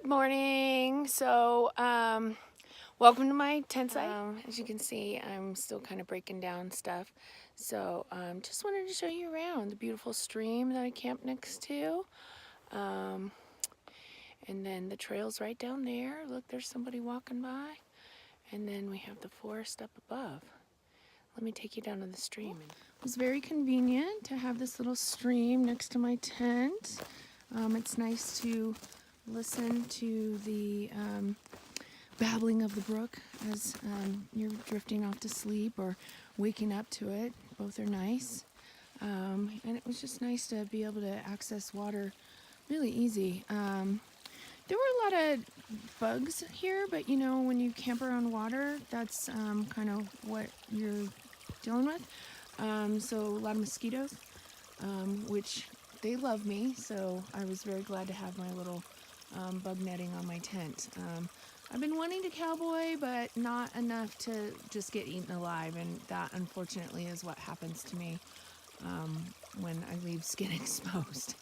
Good morning. Welcome to my tent site. As you can see, I'm still kind of breaking down stuff. Just wanted to show you around the beautiful stream that I camped next to. And then the trail's right down there. Look, there's somebody walking by. And then we have the forest up above. Let me take you down to the stream. It was very convenient to have this little stream next to my tent. It's nice to listen to the babbling of the brook as you're drifting off to sleep or waking up to it. Both are nice. And it was just nice to be able to access water really easy. There were a lot of bugs here, but you know, when you camp around water, that's kind of what you're dealing with. So a lot of mosquitoes, which they love me, so I was very glad to have my little bug netting on my tent. I've been wanting to cowboy, but not enough to just get eaten alive, and that unfortunately is what happens to me when I leave skin exposed.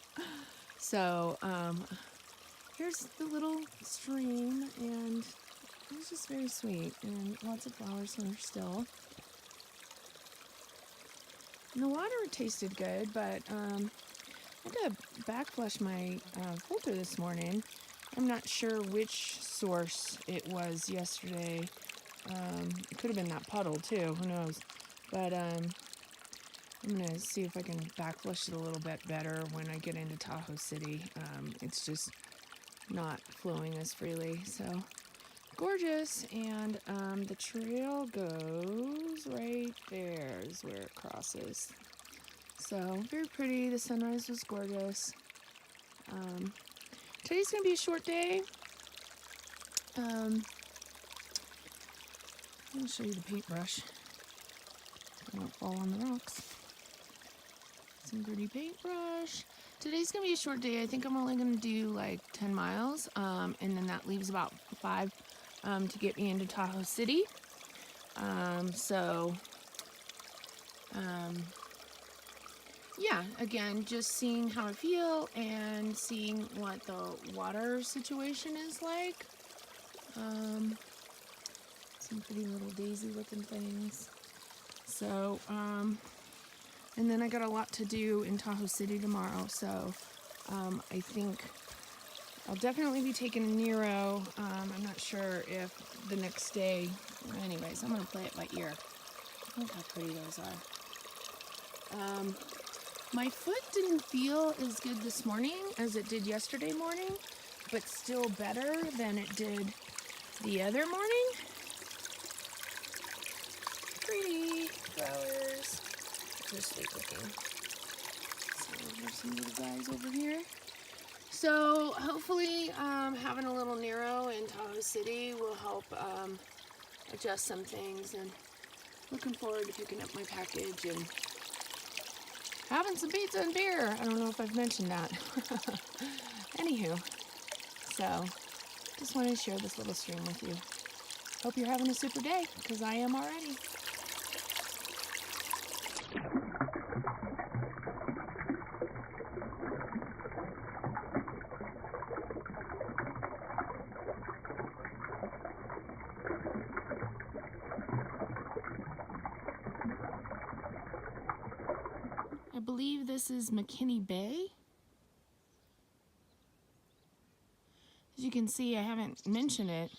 So here's the little stream, and it was just very sweet, and lots of flowers here still. And the water tasted good, but I had to backflush my filter this morning. I'm not sure which source it was yesterday. It could have been that puddle too, who knows. But I'm gonna see if I can backflush it a little bit better when I get into Tahoe City. It's just not flowing as freely, so gorgeous. And the trail goes right there is where it crosses. So very pretty. The sunrise was gorgeous. Today's gonna be a short day. I'm gonna show you the paintbrush. I won't fall on the rocks. Some pretty paintbrush. Today's gonna be a short day. I think I'm only gonna do like 10 miles, and then that leaves about 5 to get me into Tahoe City. Yeah, again, just seeing how I feel and seeing what the water situation is like. Some pretty little daisy looking things. So, and then I got a lot to do in Tahoe City tomorrow, so I think I'll definitely be taking a Nero. I'm not sure if the next day, anyways, I'm going to play it by ear. Look how pretty those are. My foot didn't feel as good this morning as it did yesterday morning, but still better than it did the other morning. Pretty flowers. They're sweet looking. So there's some little guys over here. So hopefully having a little Nero in Tahoe City will help adjust some things, and looking forward to picking up my package and having some pizza and beer. I don't know if I've mentioned that. Anywho, so just wanted to share this little stream with you. Hope you're having a super day, because I am already. I believe this is McKinney Bay. As you can see, I haven't mentioned it,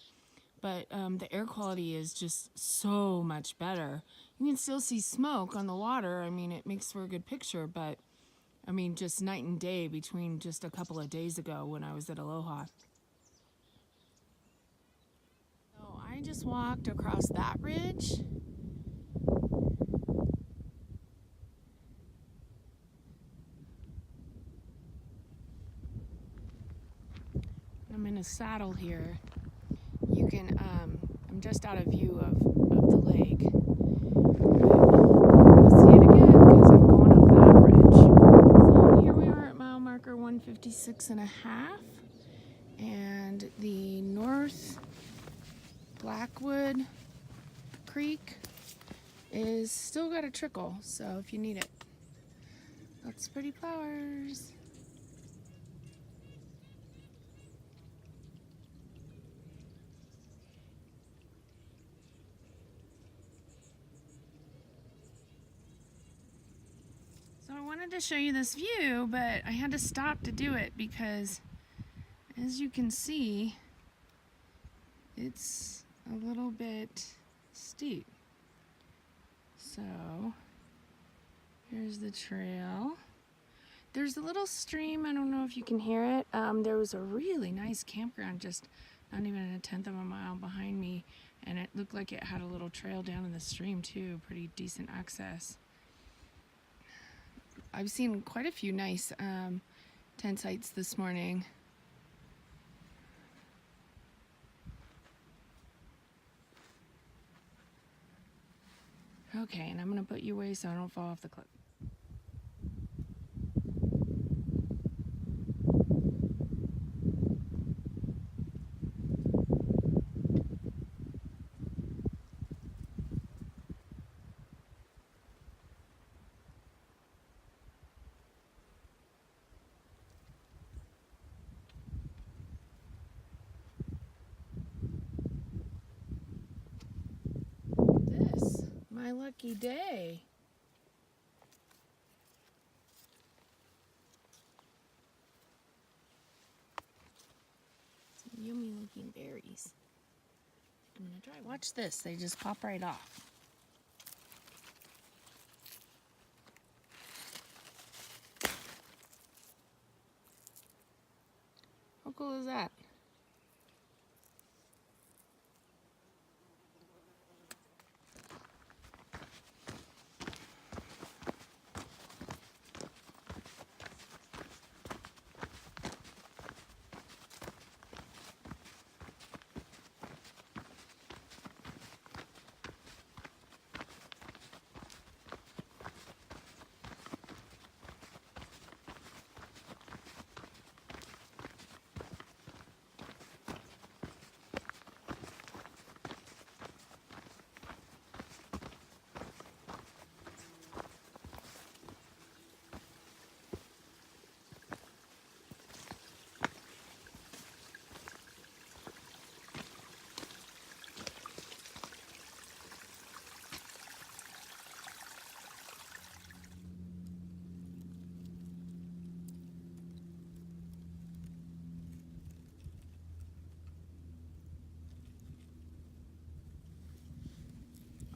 but the air quality is just so much better. You can still see smoke on the water. I mean, it makes for a good picture, but I mean, just night and day between just a couple of days ago when I was at Aloha. So I just walked across that ridge. I'm in a saddle here. You can, I'm just out of view of the lake. I'll see it again because I'm going up that ridge. So here we are at mile marker 156.5, and the North Blackwood Creek is still got a trickle, so if you need it. Lots of pretty flowers. wanted to show you this view, but I had to stop to do it because, as you can see, it's a little bit steep. So here's the trail. There's a little stream, I don't know if you can hear it. There was a really nice campground just not even a tenth of a mile behind me, and it looked like it had a little trail down in the stream too, pretty decent access. I've seen quite a few nice tent sites this morning. Okay, and I'm gonna put you away so I don't fall off the cliff. This, my lucky day. Some yummy looking berries. I'm gonna try. Watch this, they just pop right off. How cool is that?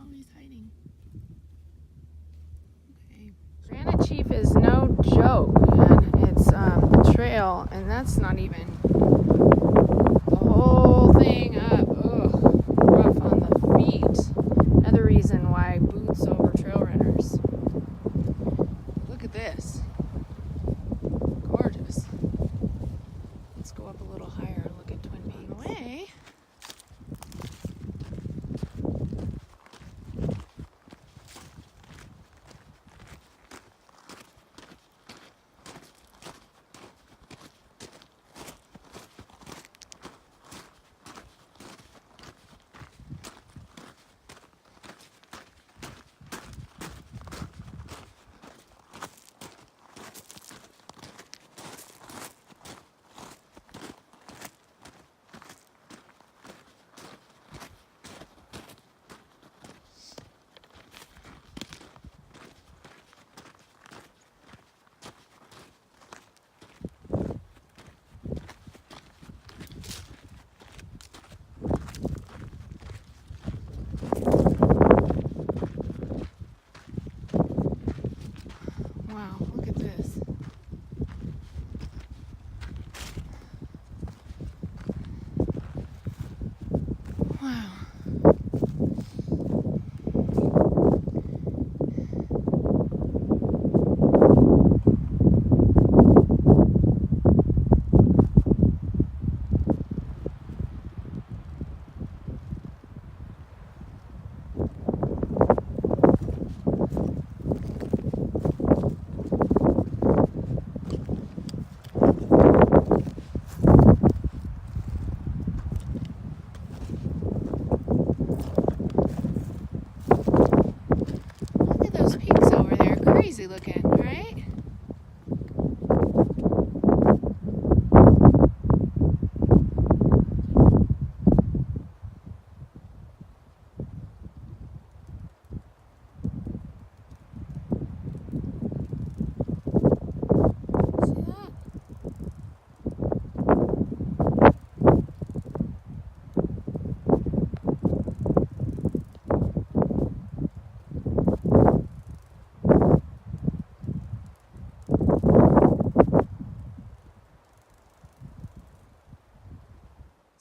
Oh, he's hiding. Okay. Granite Chief is no joke, man. It's the trail, and that's not even the whole thing up. Ugh, rough on the feet. Another reason why boots over trail runners. Look at this. Gorgeous. Let's go up a little higher and look at Twin Peaks. Away.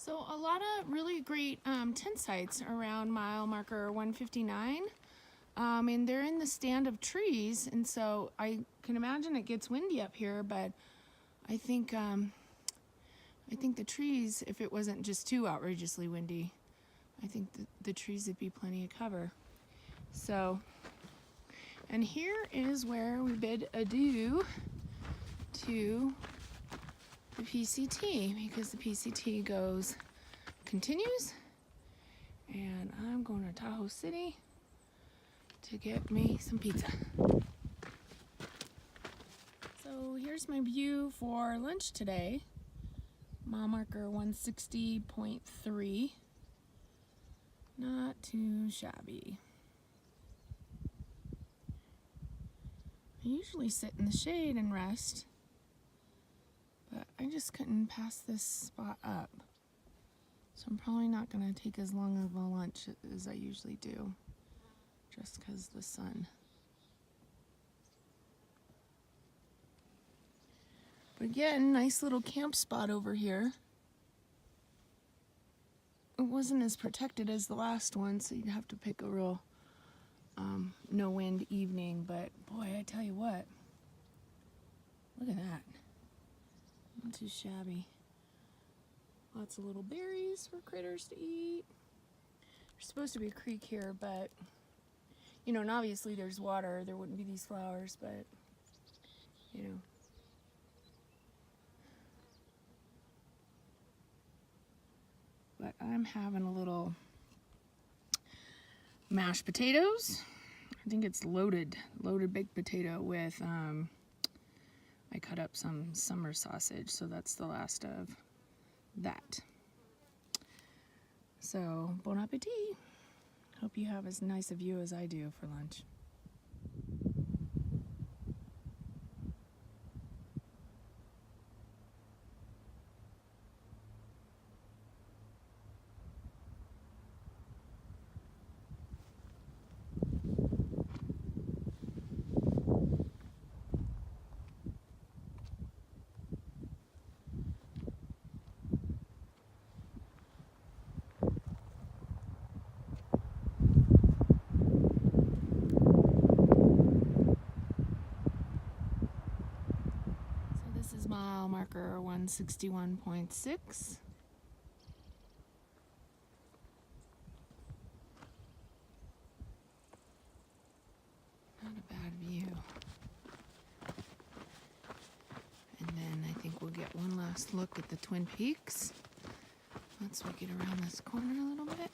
So a lot of really great tent sites around mile marker 159. And they're in the stand of trees, and so I can imagine it gets windy up here, but I think the trees, if it wasn't just too outrageously windy, I think the trees would be plenty of cover. So, and here is where we bid adieu to the PCT, because the PCT continues, and I'm going to Tahoe City to get me some pizza. So here's my view for lunch today. Mile marker 160.3. Not too shabby. I usually sit in the shade and rest, but I just couldn't pass this spot up. So I'm probably not going to take as long of a lunch as I usually do, just because of the sun. But again, nice little camp spot over here. It wasn't as protected as the last one, so you'd have to pick a real no wind evening, but boy, I tell you what, look at that. Not too shabby. Lots of little berries for critters to eat. There's supposed to be a creek here, but you know, and obviously there's water, there wouldn't be these flowers, but you know. But I'm having a little mashed potatoes. I think it's loaded baked potato with, I cut up some summer sausage, so that's the last of that. So, bon appetit. Hope you have as nice a view as I do for lunch. Mile marker 161.6. Not a bad view. And then I think we'll get one last look at the Twin Peaks once we get around this corner a little bit.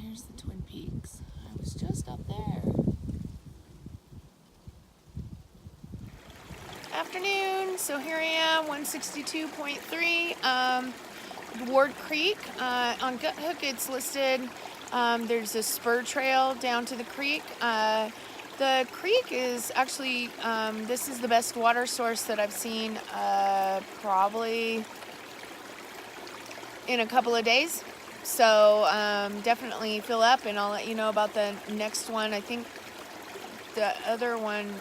There's the Twin Peaks. I was just up there. Afternoon, so here I am, 162.3, Ward Creek. On Gut Hook it's listed, there's a spur trail down to the creek. The creek is actually, this is the best water source that I've seen probably in a couple of days. So definitely fill up, and I'll let you know about the next one. I think the other one,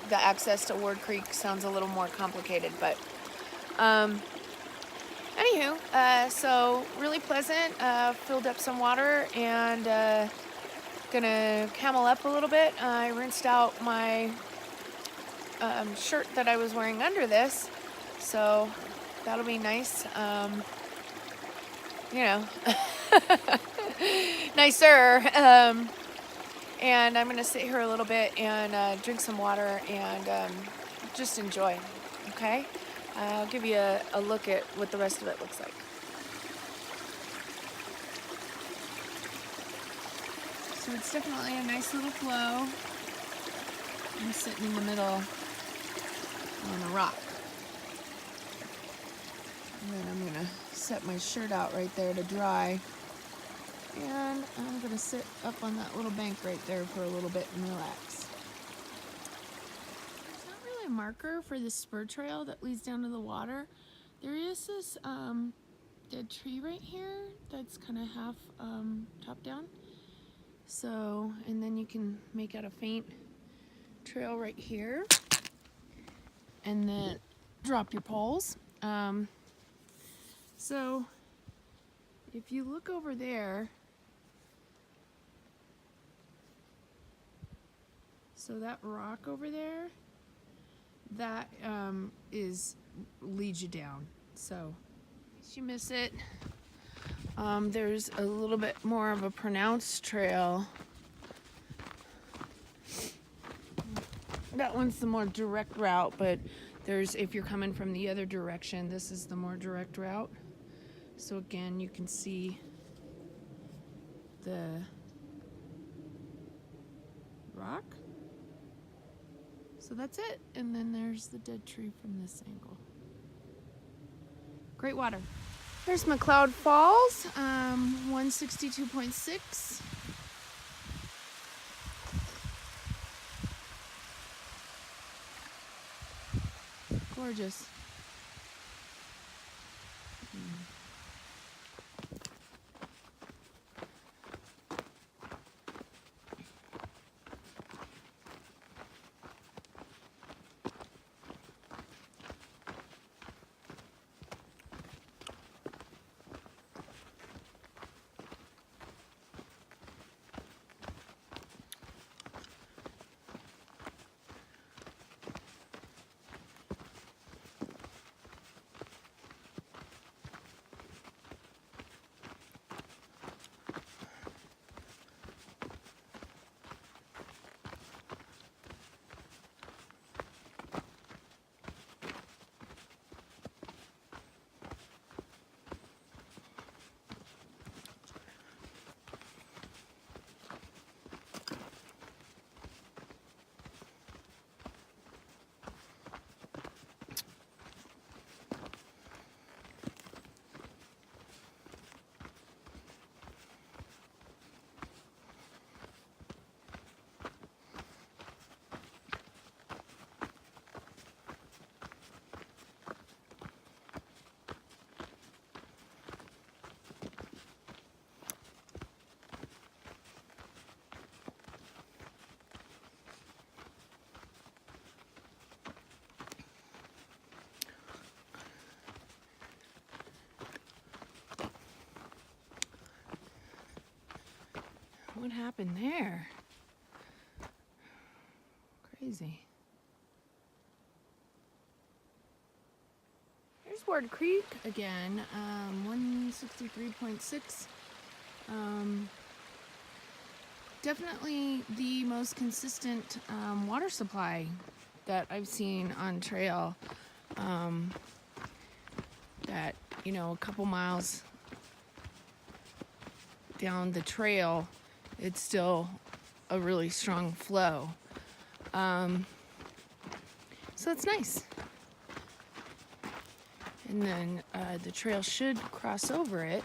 the access to Ward Creek, sounds a little more complicated, but anywho, so really pleasant. Filled up some water and gonna camel up a little bit. I rinsed out my shirt that I was wearing under this, so that'll be nice. You know, nicer. And I'm going to sit here a little bit and drink some water and just enjoy, okay? I'll give you a look at what the rest of it looks like. So it's definitely a nice little flow. I'm sitting in the middle on a rock. And then I'm gonna set my shirt out right there to dry. And I'm gonna sit up on that little bank right there for a little bit and relax. There's not really a marker for this spur trail that leads down to the water. There is this dead tree right here that's kind of half chopped down. So, and then you can make out a faint trail right here. And then drop your poles. So, if you look over there, so that rock over there, that leads you down. So, in case you miss it, there's a little bit more of a pronounced trail. That one's the more direct route, but if you're coming from the other direction, this is the more direct route. So again, you can see the rock. So that's it. And then there's the dead tree from this angle. Great water. There's McCloud Falls, 162.6. Gorgeous. What happened there? Crazy. There's Ward Creek again, 163.6. Definitely the most consistent water supply that I've seen on trail. That, a couple miles down the trail, it's still a really strong flow. So it's nice. And then the trail should cross over it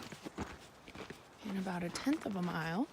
in about 1/10 of a mile.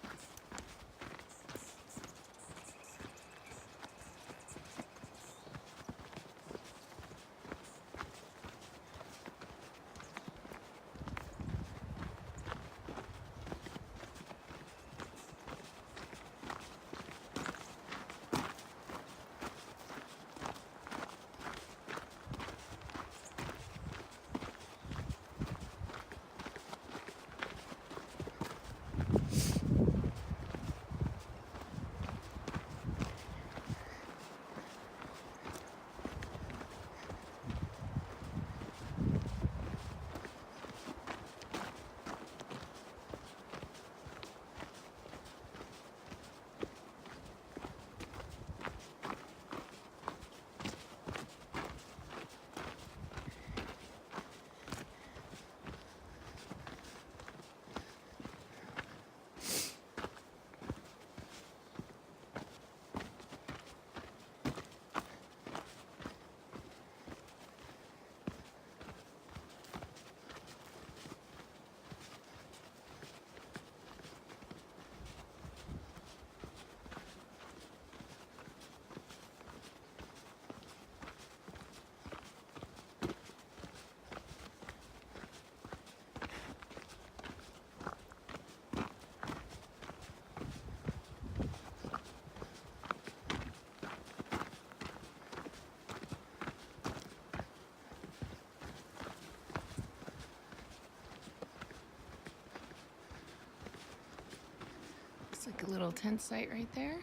little tent site right there.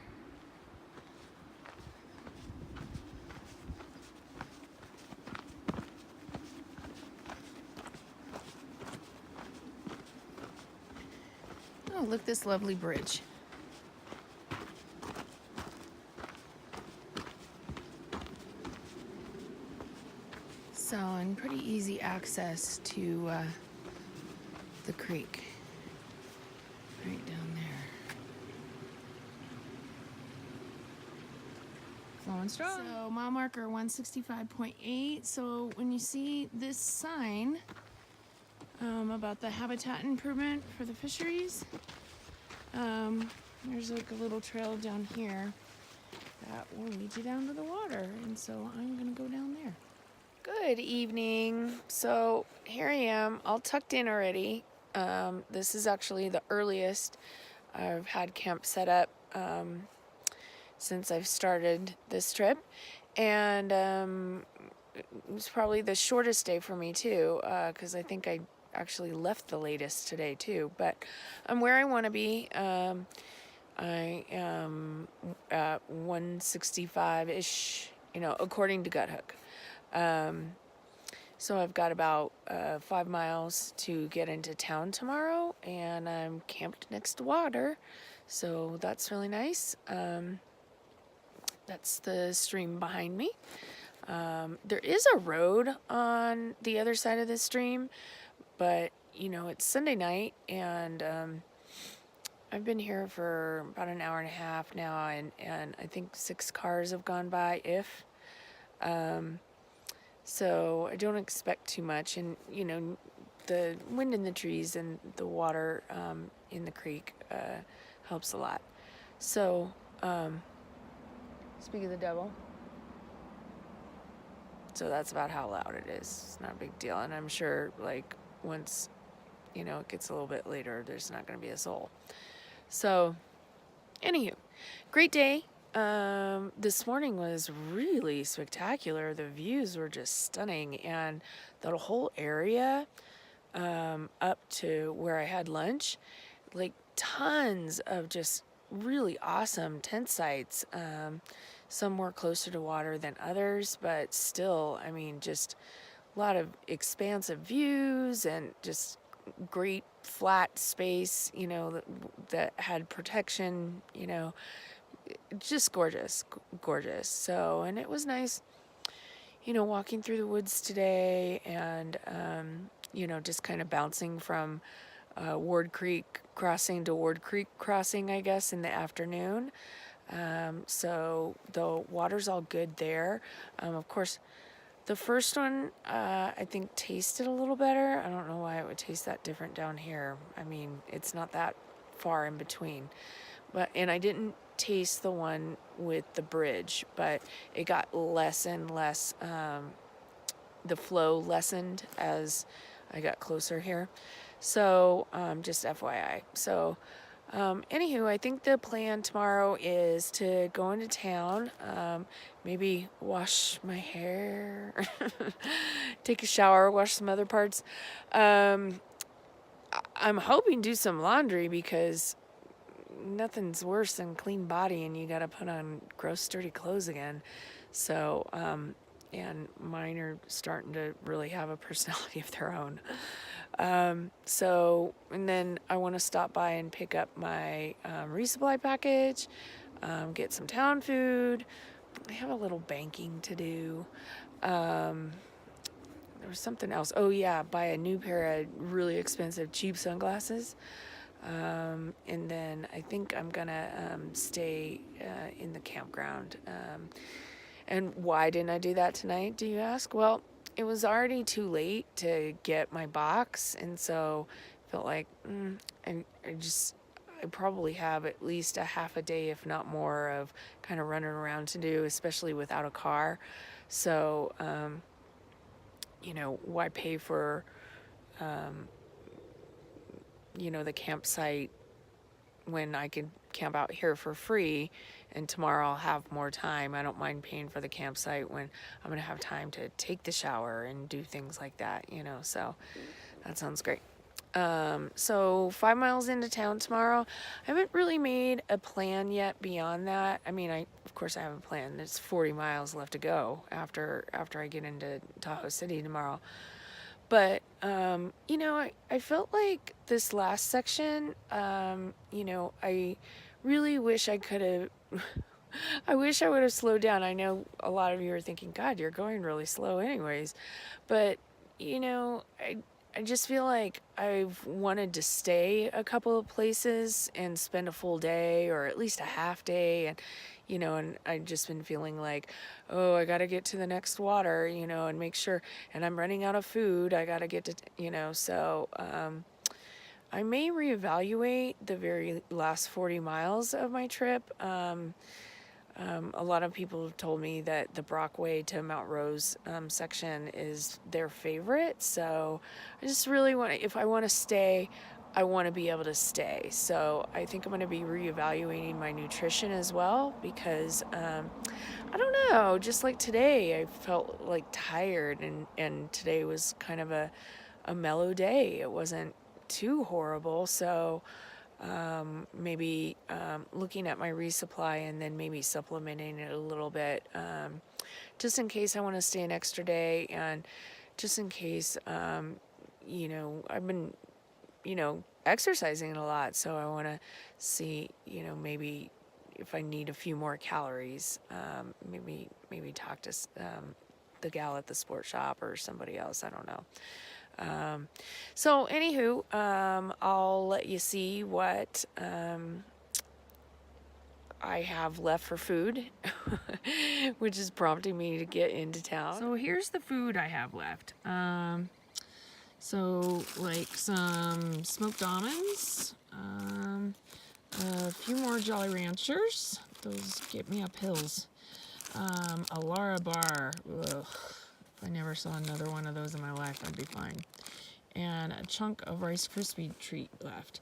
Oh, look, this lovely bridge. So, and pretty easy access to the creek right down there. Flowing strong. So, mile marker 165.8. So, when you see this sign about the habitat improvement for the fisheries, there's like a little trail down here that will lead you down to the water. And so, I'm going to go down there. Good evening. So here I am, all tucked in already. This is actually the earliest I've had camp set up since I've started this trip. And it was probably the shortest day for me too, because I think I actually left the latest today too. But I'm where I want to be. I am at 165-ish, according to Guthook. So I've got about 5 miles to get into town tomorrow, and I'm camped next to water, so that's really nice. That's the stream behind me. There is a road on the other side of the stream, but it's Sunday night, and I've been here for about an hour and a half now, and I think 6 cars have gone by, if. So I don't expect too much, and the wind in the trees and the water in the creek helps a lot. So, speak of the devil. So that's about how loud it is. It's not a big deal, and I'm sure once it gets a little bit later, there's not going to be a soul. So, anywho, great day. This morning was really spectacular. The views were just stunning, and the whole area up to where I had lunch, tons of just really awesome tent sites. Some more closer to water than others, but still, just a lot of expansive views and just great flat space, that had protection, just gorgeous. So, and it was nice, walking through the woods today, and just kind of bouncing from Ward Creek crossing to Ward Creek crossing, I guess, in the afternoon. So the water's all good there. Of course, the first one I think tasted a little better. I don't know why it would taste that different down here. It's not that far in between. And I didn't taste the one with the bridge, but it got less and less, the flow lessened as I got closer here. So, just FYI. So, anywho, I think the plan tomorrow is to go into town, maybe wash my hair, take a shower, wash some other parts. I'm hoping to do some laundry, because nothing's worse than clean body and you gotta put on gross dirty clothes again. So and mine are starting to really have a personality of their own. So, and then I want to stop by and pick up my resupply package, get some town food. I have a little banking to do. There was something else. Oh yeah, buy a new pair of really expensive cheap sunglasses. And then I think I'm gonna stay in the campground. And why didn't I do that tonight, do you ask? Well, it was already too late to get my box, and so I felt like I probably have at least a half a day, if not more, of kind of running around to do, especially without a car. So, why pay for the campsite when I could camp out here for free, and tomorrow I'll have more time. I don't mind paying for the campsite when I'm going to have time to take the shower and do things like that, so that sounds great. So 5 miles into town tomorrow. I haven't really made a plan yet beyond that. I mean, of course I have a plan. There's 40 miles left to go after I get into Tahoe City tomorrow. But I felt like this last section, I really wish I could have. I wish I would have slowed down. I know a lot of you are thinking, God, you're going really slow anyways. But, I just feel like I've wanted to stay a couple of places and spend a full day or at least a half day. And I've just been feeling like, oh, I got to get to the next water, and make sure. And I'm running out of food. I got to get to, so I may reevaluate the very last 40 miles of my trip. A lot of people have told me that the Brockway to Mount Rose section is their favorite. So I just really if I want to stay, I want to be able to stay. So I think I'm going to be reevaluating my nutrition as well because I don't know, just like today, I felt like tired and today was kind of a mellow day. It wasn't too horrible. So maybe looking at my resupply and then maybe supplementing it a little bit just in case I want to stay an extra day and just in case I've been exercising a lot, so I want to see maybe if I need a few more calories, maybe talk to the gal at the sports shop or somebody else. I don't know. So anywho, I'll let you see what I have left for food, which is prompting me to get into town. So here's the food I have left. So like some smoked almonds, a few more Jolly Ranchers. Those get me up hills. A Lara bar. Ugh. If I never saw another one of those in my life, I'd be fine. And a chunk of Rice Krispie treat left.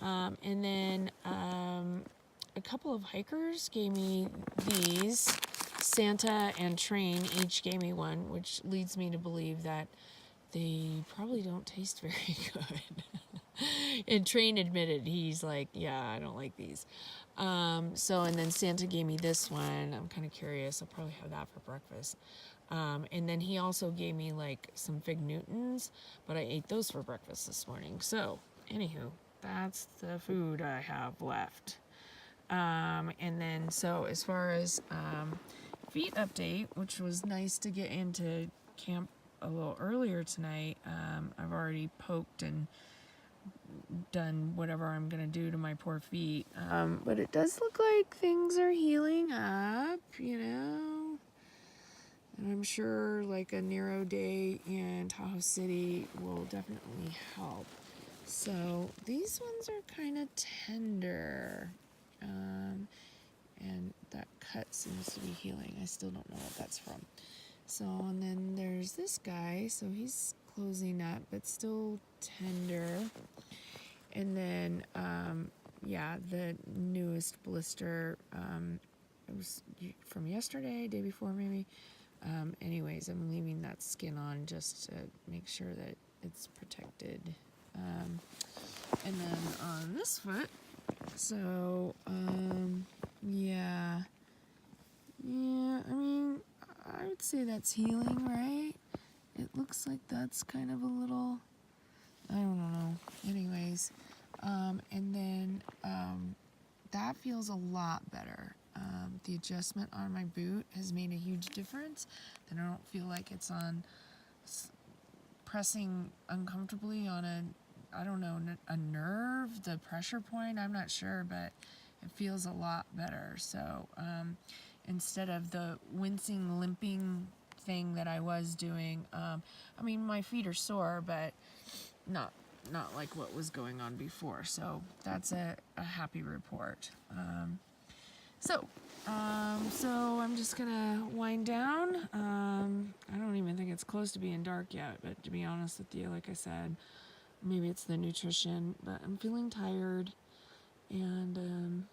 And then a couple of hikers gave me these. Santa and Train each gave me one, which leads me to believe that they probably don't taste very good. And Train admitted, he's like, yeah, I don't like these. And then Santa gave me this one. I'm kind of curious. I'll probably have that for breakfast. And then he also gave me like some Fig Newtons, but I ate those for breakfast this morning. So, anywho, that's the food I have left. And then, so as far as feet update, which was nice to get into camp a little earlier tonight, I've already poked and done whatever I'm gonna do to my poor feet. But it does look like things are healing up, And I'm sure like a narrow day in Tahoe City will definitely help. So these ones are kind of tender. And that cut seems to be healing. I still don't know what that's from. So, and then there's this guy. So he's closing up, but still tender. And then, the newest blister, it was from yesterday, day before maybe. Anyways, I'm leaving that skin on just to make sure that it's protected. And then on this foot, so, I mean, I would say that's healing, right? It looks like that's kind of a little, I don't know. Anyways, and then, that feels a lot better. The adjustment on my boot has made a huge difference. Then I don't feel like it's on pressing uncomfortably on a nerve, the pressure point. I'm not sure, but it feels a lot better. So instead of the wincing, limping thing that I was doing, my feet are sore, but not like what was going on before. So that's a happy report. So I'm just gonna wind down. I don't even think it's close to being dark yet, but to be honest with you, like I said, maybe it's the nutrition, but I'm feeling tired and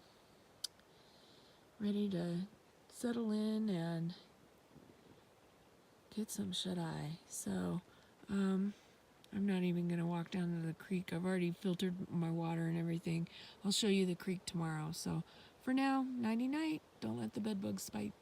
ready to settle in and get some shut-eye. So I'm not even going to walk down to the creek. I've already filtered my water and everything. I'll show you the creek tomorrow. So for now, nighty night. Don't let the bed bugs bite.